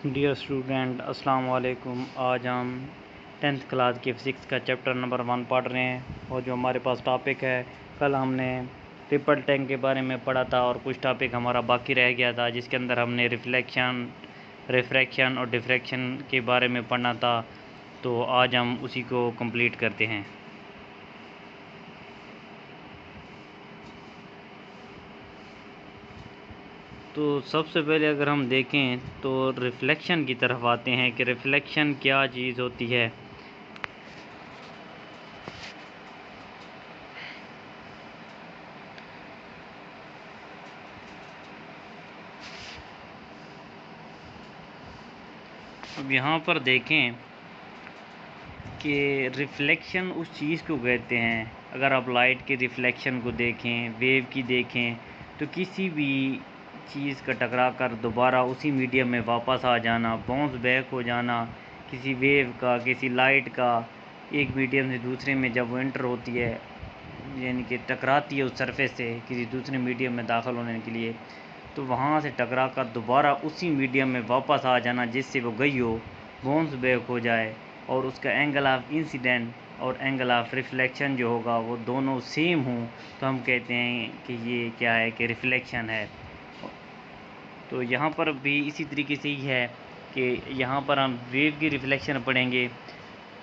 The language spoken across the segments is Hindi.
डियर स्टूडेंट अस्सलाम वालेकुम। आज हम 10th क्लास के फिज़िक्स का चैप्टर नंबर 1 पढ़ रहे हैं और जो हमारे पास टॉपिक है, कल हमने ट्रिपल टैंक के बारे में पढ़ा था और कुछ टॉपिक हमारा बाकी रह गया था जिसके अंदर हमने रिफ्लेक्शन, रिफ्रैक्शन और डिफ्रैक्शन के बारे में पढ़ना था। तो आज हम उसी को कंप्लीट करते हैं। तो सबसे पहले अगर हम देखें तो रिफ्लेक्शन की तरफ आते हैं कि रिफ्लेक्शन क्या चीज़ होती है। अब यहाँ पर देखें कि रिफ्लेक्शन उस चीज़ को कहते हैं, अगर आप लाइट के रिफ्लेक्शन को देखें, वेव की देखें, तो किसी भी चीज़ का टकरा कर दोबारा उसी मीडियम में वापस आ जाना, बाउंस बैक हो जाना, किसी वेव का, किसी लाइट का एक मीडियम से दूसरे में जब वो एंटर होती है, यानी कि टकराती है उस सरफेस से किसी दूसरे मीडियम में दाखिल होने के लिए, तो वहाँ से टकरा कर दोबारा उसी मीडियम में वापस आ जाना जिससे वो गई हो, बाउंस बैक हो जाए, और उसका एंगल ऑफ इंसिडेंट और एंगल ऑफ रिफ्लेक्शन जो होगा वो दोनों सेम हों, तो हम कहते हैं कि ये क्या है कि रिफ्लेक्शन है। तो यहाँ पर भी इसी तरीके से ही है कि यहाँ पर हम वेव की रिफ्लेक्शन पढ़ेंगे।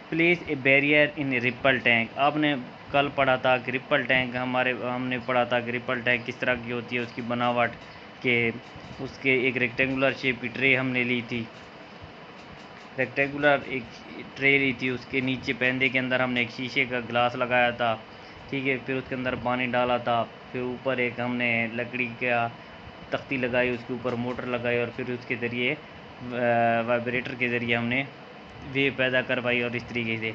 Place a barrier in ripple tank. आपने कल पढ़ा था कि रिपल टैंक हमने पढ़ा था कि रिपल टैंक किस तरह की होती है, उसकी बनावट के उसके एक रेक्टेंगुलर शेप की ट्रे हमने ली थी, रेक्टेंगुलर एक ट्रे ली थी, उसके नीचे पैंदे के अंदर हमने एक शीशे का ग्लास लगाया था, ठीक है। फिर उसके अंदर पानी डाला था, फिर ऊपर एक हमने लकड़ी का तख्ती लगाई, उसके ऊपर मोटर लगाई और फिर उसके ज़रिए वाइब्रेटर के ज़रिए हमने वेव पैदा करवाई और इस तरीके से।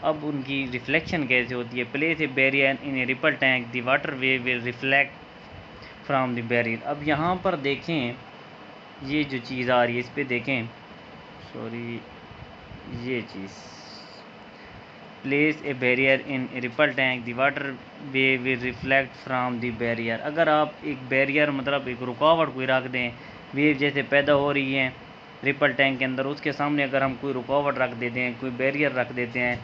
अब उनकी रिफ्लेक्शन कैसे होती है। Place a barrier in a ripple tank, the water wave will reflect from the barrier. अब यहाँ पर देखें, ये जो चीज़ आ रही है इस पर देखें, सॉरी, ये चीज़, place a barrier in ripple tank, the water wave will reflect from the barrier. अगर आप एक बैरियर मतलब एक रुकावट कोई रख दें, वेव जैसे पैदा हो रही है रिपल टैंक के अंदर, उसके सामने अगर हम कोई रुकावट रख देते हैं, कोई बैरियर रख देते हैं,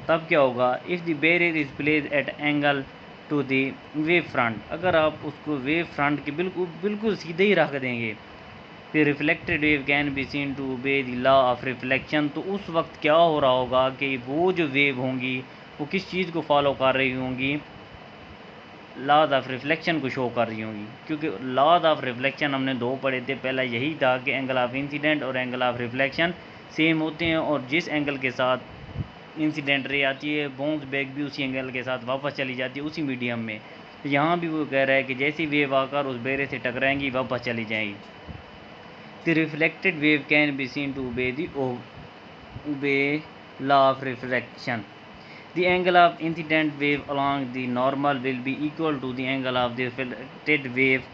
तब क्या होगा। If the barrier is place at angle to the wave front, अगर आप उसको वेव फ्रंट के बिल्कुल सीधे ही रख देंगे, फिर reflected wave can be seen to obey the law of reflection. तो उस वक्त क्या हो रहा होगा कि वो जो वेव होंगी वो किस चीज़ को फॉलो कर रही होंगी, लॉज ऑफ रिफ्लेक्शन को शो कर रही होंगी। क्योंकि लॉज ऑफ रिफ्लेक्शन हमने दो पढ़े थे, पहला यही था कि एंगल ऑफ इंसिडेंट और एंगल ऑफ रिफ्लेक्शन सेम होते हैं, और जिस एंगल के साथ इंसिडेंट रे आती है, बाउंस बैक भी उसी एंगल के साथ वापस चली जाती है उसी मीडियम में। तो यहाँ भी वो कह रहा है कि जैसी वेव आकर उस बेरे से टकराएंगी वापस चली जाएंगी। The reflected wave can be seen to obey law of reflection. The angle of incident wave along the normal will be equal to the angle of the reflected wave.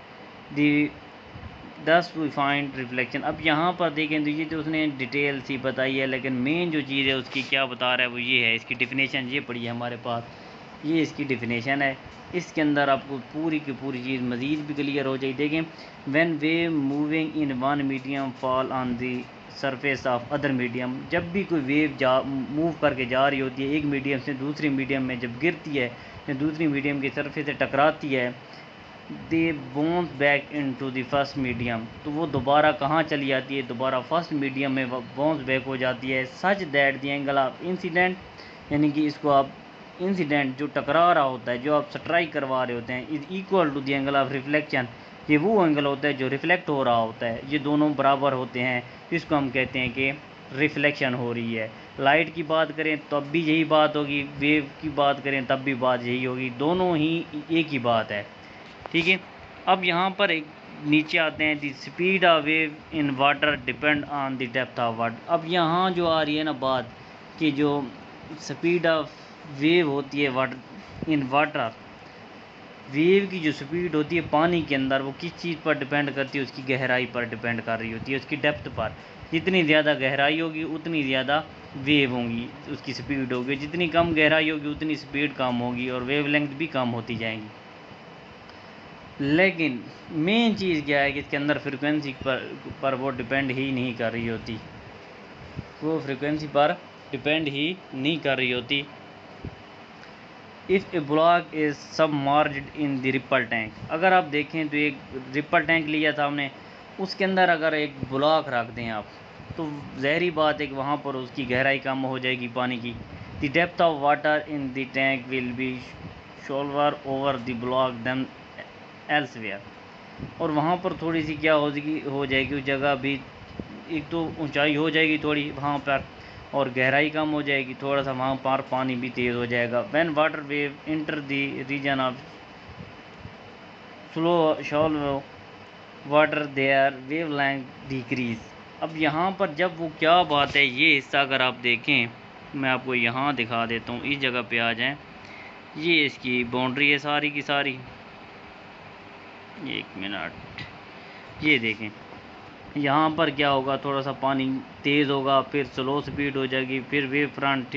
Thus we find reflection. अब यहाँ पर देखें तो ये तो उसने डिटेल सी बताई है, लेकिन मेन जो चीज़ है उसकी क्या बता रहा है वो ये है, इसकी डिफिनेशन ये पड़ी है हमारे पास, ये इसकी डिफिनेशन है। इसके अंदर आपको पूरी की पूरी चीज़ मज़ीद भी क्लियर हो जाएगी। देखें, when wave moving in one medium fall on the surface of other medium, जब भी कोई वेव मूव करके जा रही होती है एक मीडियम से दूसरी मीडियम में, जब गिरती है या दूसरी मीडियम की सरफेस से टकराती है, दे bounce back into the first medium, तो वो दोबारा कहाँ चली जाती है, दोबारा फर्स्ट मीडियम में बाउंस बैक हो जाती है। Such that the angle of incident, यानी कि इसको आप इंसिडेंट जो टकरा रहा होता है, जो आप स्ट्राइक करवा रहे होते हैं, is equal to the angle of reflection, ये वो एंगल होता है जो रिफ्लेक्ट हो रहा होता है, ये दोनों बराबर होते हैं, इसको हम कहते हैं कि रिफ्लेक्शन हो रही है। लाइट की बात करें तब भी यही बात होगी, वेव की बात करें तब भी बात यही होगी, दोनों ही एक ही बात है, ठीक है। अब यहाँ पर एक नीचे आते हैं, the speed of wave in water depend on the depth of water. अब यहाँ जो आ रही है ना बात कि जो स्पीड ऑफ वेव होती है वाटर इन वाटर, वेव की जो स्पीड होती है पानी के अंदर, वो किस चीज़ पर डिपेंड करती है, उसकी गहराई पर डिपेंड कर रही होती है, उसकी डेप्थ पर। जितनी ज़्यादा गहराई होगी उतनी ज़्यादा वेव होंगी, उसकी स्पीड होगी, जितनी कम गहराई होगी उतनी स्पीड कम होगी और वेव लेंथ भी कम होती जाएंगी। लेकिन मेन चीज़ क्या है कि इसके अंदर फ्रिक्वेंसी पर वो डिपेंड ही नहीं कर रही होती, वो फ्रिक्वेंसी पर डिपेंड ही नहीं कर रही होती। If A block is submerged in the ripple tank, अगर आप देखें तो एक रिपल टैंक लिया था हमने, उसके अंदर अगर एक ब्लॉक रख दें आप, तो ज़हरी बात है कि वहाँ पर उसकी गहराई कम हो जाएगी पानी की। The depth of water in the tank will be shallower over the block than elsewhere, और वहाँ पर थोड़ी सी क्या हो जाएगी उस जगह भी, एक तो ऊंचाई हो जाएगी थोड़ी वहाँ पर, और गहराई कम हो जाएगी थोड़ा सा, वहाँ पर पानी भी तेज़ हो जाएगा। When water wave enter the region of slow shallow water their wavelength decrease. अब यहाँ पर जब वो क्या बात है, ये हिस्सा अगर आप देखें, मैं आपको यहाँ दिखा देता हूँ, इस जगह पे आ जाएं, ये इसकी बाउंड्री है सारी की सारी, एक मिनट, ये देखें यहाँ पर क्या होगा, थोड़ा सा पानी तेज़ होगा, फिर स्लो स्पीड हो जाएगी, फिर वेव फ्रंट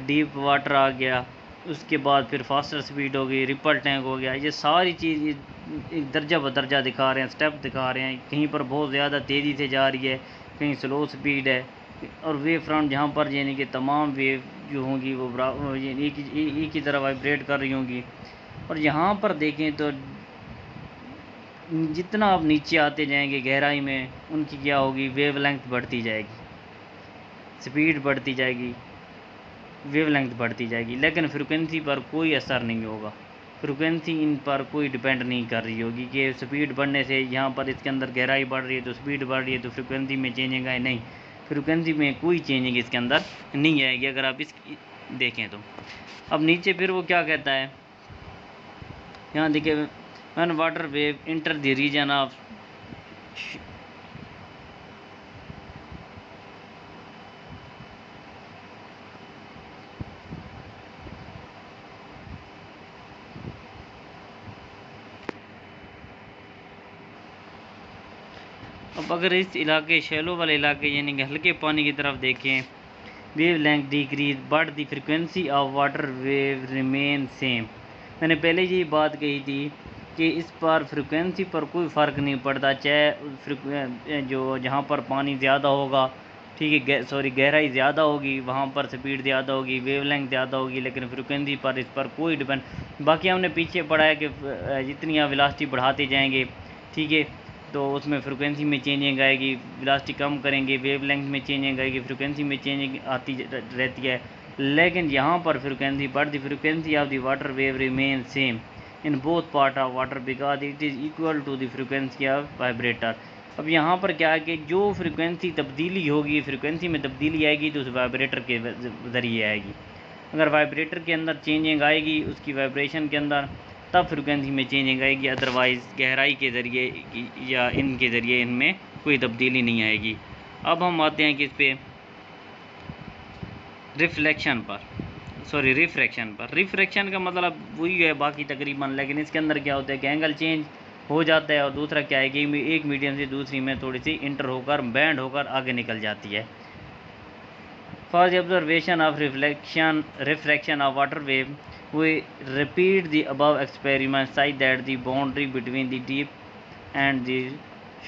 डीप वाटर आ गया, उसके बाद फिर फास्टर स्पीड हो गई, रिपल टैंक हो गया। ये सारी चीज़ एक दर्जा बदर्जा दिखा रहे हैं, स्टेप दिखा रहे हैं, कहीं पर बहुत ज़्यादा तेज़ी से जा रही है, कहीं स्लो स्पीड है, और वेव फ्रंट जहाँ पर यानी कि तमाम वेव जो होंगी वो एक ही तरह वाइब्रेट कर रही होंगी। और यहाँ पर देखें तो जितना आप नीचे आते जाएंगे गहराई में, उनकी क्या होगी, वेवलेंथ बढ़ती जाएगी, स्पीड बढ़ती जाएगी, वेवलेंथ बढ़ती जाएगी, लेकिन फ्रिक्वेंसी पर कोई असर नहीं होगा। फ्रिक्वेंसी इन पर कोई डिपेंड नहीं कर रही होगी कि स्पीड बढ़ने से यहाँ पर इसके अंदर गहराई बढ़ रही है तो स्पीड बढ़ रही है तो फ्रिक्वेंसी में चेंजिंग आए, नहीं, फ्रिक्वेंसी में कोई चेंजिंग इसके अंदर नहीं आएगी अगर आप इस देखें तो। अब नीचे फिर वो क्या कहता है, यहाँ देखिए, when water wave enter the region of अब अगर इस इलाके शैलो वाले इलाके यानी कि हल्के पानी की तरफ देखें, wave length decrease but the frequency of water wave remain same. मैंने पहले यही बात कही थी कि इस पर फ्रिक्वेंसी पर कोई फ़र्क नहीं पड़ता, चाहे जो जहाँ पर पानी ज़्यादा होगा, ठीक है, सॉरी गहराई ज़्यादा होगी, वहाँ पर स्पीड ज़्यादा होगी, वेवलेंथ ज़्यादा होगी, लेकिन फ्रिक्वेंसी पर इस पर कोई डिपेंड। बाकी हमने पीछे पढ़ा है कि जितनी आप वेलोसिटी बढ़ाते जाएंगे, ठीक है, तो उसमें फ्रिक्वेंसी में चेंजिंग आएगी, वेलोसिटी कम करेंगे वेवलेंथ में चेंजिंग आएगी, फ्रिक्वेंसी में चेंजिंग आती रहती है। लेकिन यहाँ पर frequency but the frequency of the water wave remain same in both part of water because it is equal to the frequency of vibrator. अब यहाँ पर क्या है कि जो फ्रिक्वेंसी तब्दीली होगी, फ्रिक्वेंसी में तब्दीली आएगी तो उस वाइब्रेटर के ज़रिए आएगी। अगर वाइब्रेटर के अंदर चेंजिंग आएगी उसकी वाइब्रेशन के अंदर, तब फ्रिक्वेंसी में चेंजिंग आएगी, अदरवाइज़ गहराई के ज़रिए या इनके ज़रिए इनमें कोई तब्दीली नहीं आएगी। अब हम आते हैं कि इस पे रिफ्लेक्शन पर, रिफ्रैक्शन का मतलब वही है बाकी तकरीबन, लेकिन इसके अंदर क्या होता है कि एंगल चेंज हो जाता है, और दूसरा क्या है कि एक मीडियम से दूसरी में थोड़ी सी इंटर होकर बैंड होकर आगे निकल जाती है। For the observation of refraction of water wave we repeat the above experiment such that the boundary between the deep and the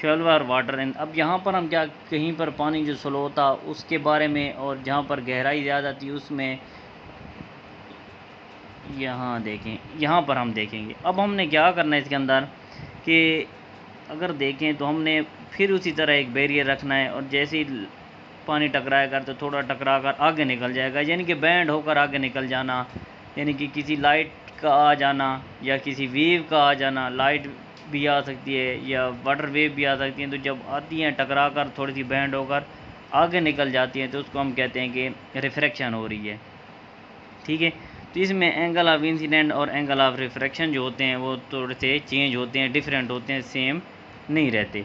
shallower water and अब यहाँ पर हम क्या, कहीं पर पानी जो स्लो था उसके बारे में, और जहाँ पर गहराई ज़्यादा थी उसमें, यहाँ देखें, यहाँ पर हम देखेंगे। अब हमने क्या करना है इसके अंदर कि अगर देखें तो हमने फिर उसी तरह एक बैरियर रखना है, और जैसे ही पानी टकराएगा तो थोड़ा टकरा कर आगे निकल जाएगा, यानी कि बैंड होकर आगे निकल जाना, यानी कि किसी लाइट का आ जाना या किसी वेव का आ जाना। लाइट भी आ सकती है या वाटर वेव भी आ सकती हैं, तो जब आती हैं टकरा कर थोड़ी सी बैंड होकर आगे निकल जाती हैं तो उसको हम कहते हैं कि रिफ्रैक्शन हो रही है, ठीक है। तो इसमें एंगल ऑफ इंसिडेंट और एंगल ऑफ रिफ्रैक्शन जो होते हैं वो थोड़े से चेंज होते हैं, डिफरेंट होते हैं, सेम नहीं रहते।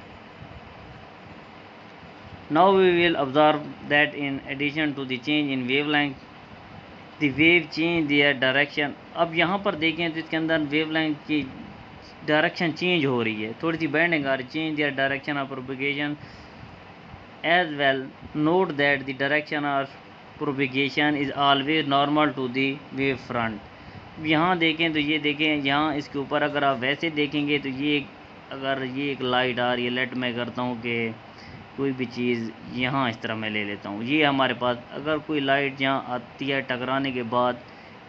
Now we will observe that in addition to the change in wavelength the wave change their direction. अब यहाँ पर देखें तो इसके अंदर वेवलेंथ की डायरेक्शन चेंज हो रही है, थोड़ी सी बैंडिंग आ रही है, change their direction of propagation as well. Note that the direction of propagation is always normal to the wave front। यहाँ देखें तो ये देखें, यहाँ इसके ऊपर अगर आप वैसे देखेंगे तो अगर ये एक लाइट आ रही है, लेट मैं करता हूँ कि कोई भी चीज़ यहाँ इस तरह मैं ले लेता हूँ, ये हमारे पास अगर कोई लाइट यहाँ आती है टकराने के बाद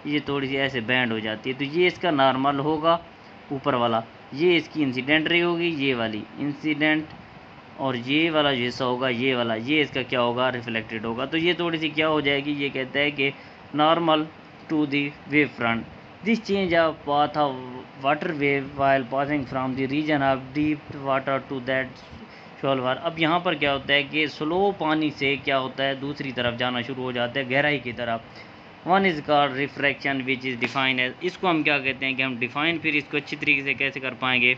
ये थोड़ी सी ऐसे बैंड हो जाती है, तो ये इसका नॉर्मल होगा ऊपर वाला, ये इसकी इंसिडेंट रे होगी, ये वाली इंसिडेंट, और ये वाला जो हिस्सा होगा ये वाला, ये इसका क्या होगा, रिफ्लेक्टेड होगा। तो ये थोड़ी सी क्या हो जाएगी, ये कहता है कि normal to the wave front, this change of path of water wave while passing from the region of deep water to that shallower. अब यहाँ पर क्या होता है कि स्लो पानी से क्या होता है दूसरी तरफ जाना शुरू हो जाता है, गहराई की तरफ। One is called refraction which is define as, इसको हम क्या कहते हैं कि हम डिफाइन फिर इसको अच्छी तरीके से कैसे कर पाएंगे,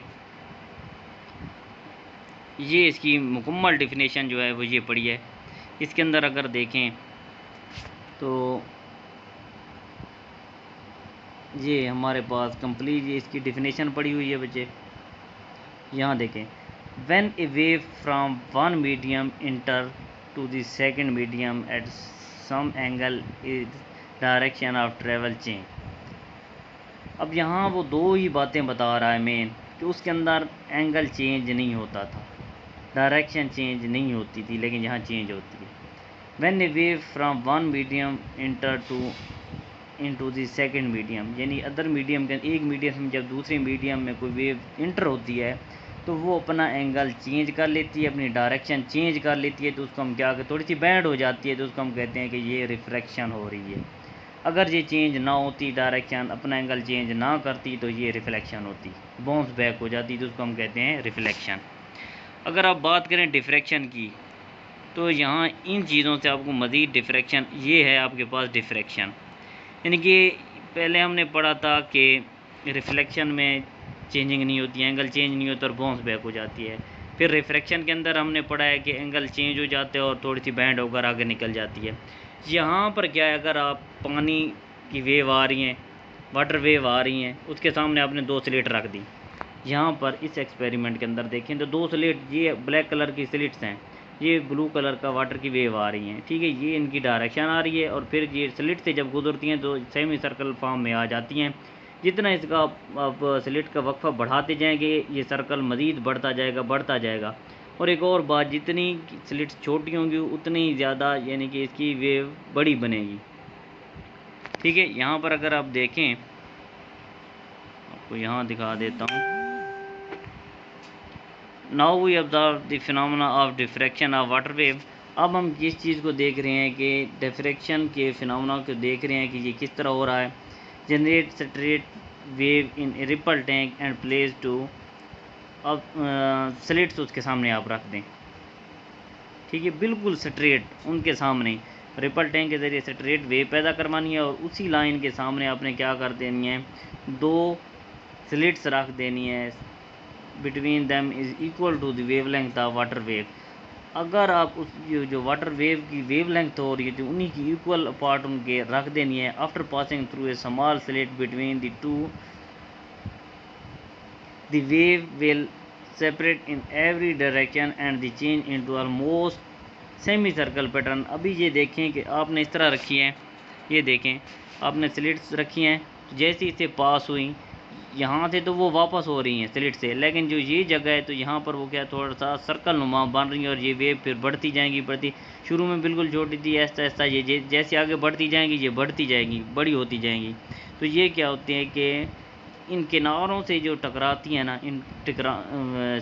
ये इसकी मुकम्मल डिफिनेशन जो है वो ये पड़ी है। इसके अंदर अगर देखें तो ये हमारे पास कंप्लीट ये इसकी डिफिनेशन पड़ी हुई है बच्चे। यहाँ देखें, when a wave from one medium enter to the second medium at some angle is direction of travel change. अब यहाँ वो दो ही बातें बता रहा है मेन, कि उसके अंदर एंगल चेंज नहीं होता था, डायरेक्शन चेंज नहीं होती थी, लेकिन यहाँ चेंज होती है। When a wave from one medium inter into the second medium, यानी अदर मीडियम के एक मीडियम में जब दूसरे मीडियम में कोई वेव इंटर होती है तो वो अपना एंगल चेंज कर लेती है, अपनी डायरेक्शन चेंज कर लेती है, तो उसको हम क्या कहते, थोड़ी सी बैंड हो जाती है, तो उसको हम कहते हैं कि ये रिफ्रैक्शन हो रही है। अगर ये चेंज ना होती, डायरेक्शन अपना एंगल चेंज ना करती, तो ये रिफ्लेक्शन होती, बाउंस बैक हो जाती, तो उसको हम कहते हैं रिफ्लेक्शन। अगर आप बात करें डिफ्रैक्शन की, तो यहाँ इन चीज़ों से आपको मज़ीद डिफ्रैक्शन, ये है आपके पास डिफ्रैक्शन, यानी कि पहले हमने पढ़ा था कि रिफ्लेक्शन में चेंजिंग नहीं होती है, एंगल चेंज नहीं होता और बाउंस बैक हो जाती है। फिर रिफ्रैक्शन के अंदर हमने पढ़ा है कि एंगल चेंज हो जाते हैं और थोड़ी सी बैंड होकर आगे निकल जाती है। यहाँ पर क्या है, अगर आप पानी की वेव आ रही हैं, वाटर वेव आ रही हैं, उसके सामने आपने दो स्लेट रख दी। यहाँ पर इस एक्सपेरिमेंट के अंदर देखें तो दो स्लेट, ये ब्लैक कलर की स्लिट्स हैं, ये ब्लू कलर का वाटर की वेव आ रही हैं, ठीक है, ये इनकी डायरेक्शन आ रही है, और फिर ये स्लिट से जब गुजरती हैं तो सेमी सर्कल फॉर्म में आ जाती हैं। जितना इसका आप स्लिट का वक्फा बढ़ाते जाएंगे, ये सर्कल मज़ीद बढ़ता जाएगा। और एक और बात, जितनी स्लिट्स छोटी होंगी उतनी ही ज़्यादा यानी कि इसकी वेव बड़ी बनेगी, ठीक है। यहाँ पर अगर आप देखें, आपको यहाँ दिखा देता हूँ। Now we observe the phenomena of diffraction of water wave. अब हम किस चीज़ को देख रहे हैं कि डिफ्रैक्शन के फिनोमेना को देख रहे हैं कि ये किस तरह हो रहा है। Generate straight wave in a ripple tank and place two, अब स्लिट्स उसके सामने आप रख दें, ठीक है, बिल्कुल स्ट्रेट उनके सामने रिपल टैंक के ज़रिए स्ट्रेट वेव पैदा करवानी है, और उसी लाइन के सामने आपने क्या कर देनी है, दो स्लिट्स रख देनी है, between them is equal to the wavelength of water wave. अगर आप उस जो वाटर वेव की वेवलेंथ हो रही है तो उन्हीं की इक्वल पार्ट उनके रख देनी है। After passing through a small slit between the two, the wave will separate in every direction and the change into almost semi circle pattern. अभी ये देखें कि आपने इस तरह रखी है, ये देखें आपने स्लिट्स रखी हैं, तो जैसे इसे पास हुई यहाँ से तो वो वापस हो रही हैं स्लिट से, लेकिन जो ये जगह है तो यहाँ पर वो क्या थोड़ा सा सर्कल नुमा बन रही है, और ये वेव फिर बढ़ती जाएंगी, शुरू में बिल्कुल छोटी थी, ऐसा ऐसा ये जैसे आगे बढ़ती जाएंगी ये बढ़ती जाएंगी, बड़ी होती जाएंगी। तो ये क्या होती है कि इन किनारों से जो टकराती हैं ना, इन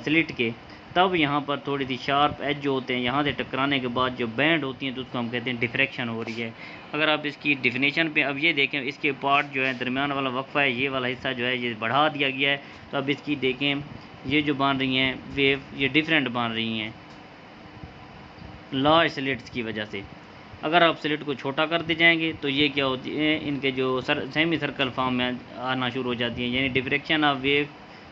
स्लिट के, तब यहाँ पर थोड़ी सी शार्प एज जो होते हैं, यहाँ से टकराने के बाद जो बैंड होती हैं, तो उसको हम कहते हैं डिफ्रैक्शन हो रही है। अगर आप इसकी डिफिनेशन पे अब ये देखें, इसके पार्ट जो है दरमियान वाला वक्फा है, ये वाला हिस्सा जो है ये बढ़ा दिया गया है। तो अब इसकी देखें, ये जो बन रही हैं वेव, ये डिफरेंट बन रही हैं लार्ज स्लिट्स की वजह से। अगर आप स्लिट को छोटा करते जाएंगे तो ये क्या होती है, इनके जो सेमी सर्कल फॉर्म में आना शुरू हो जाती हैं, यानी diffraction of wave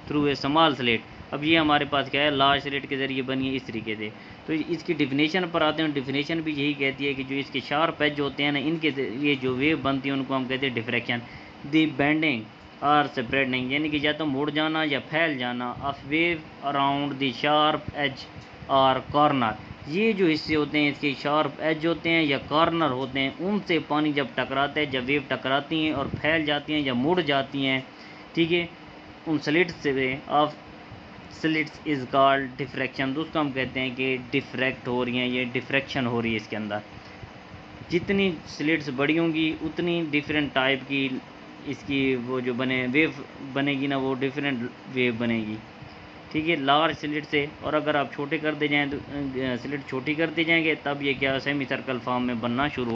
through a small slit. अब ये हमारे पास क्या है, लार्ज स्लिट के ज़रिए बनी है इस तरीके से। तो इसकी डिफिनेशन पर आते हैं, डिफिनेशन भी यही कहती है कि जो इसके शार्प एज होते हैं ना, इनके ये जो वेव बनती है उनको हम कहते हैं डिफ्रैक्शन। दी बेंडिंग और स्प्रेडिंग, यानी कि या तो मुड़ जाना या फैल जाना of wave around the sharp edge और कॉर्नर, ये जो हिस्से होते हैं इसके शार्प एज होते हैं या कॉर्नर होते हैं, उनसे पानी जब टकराता है, जब वेव टकराती हैं और फैल जाती हैं या मुड़ जाती हैं, ठीक है, उन स्लिट्स से of slits is called diffraction. तो उसको हम कहते हैं कि डिफ्रैक्ट हो रही हैं, ये डिफ्रैक्शन हो रही है इसके अंदर। जितनी स्लिट्स बड़ी होंगी उतनी डिफरेंट टाइप की इसकी वो जो बने वेव बनेगी ना, वो डिफरेंट वेव बनेगी, ठीक है, लार्ज स्लिट से। और अगर आप छोटे कर दे जाएँ तो स्लिट छोटी करते जाएंगे तब ये क्या सेमी सर्कल फॉर्म में बनना शुरू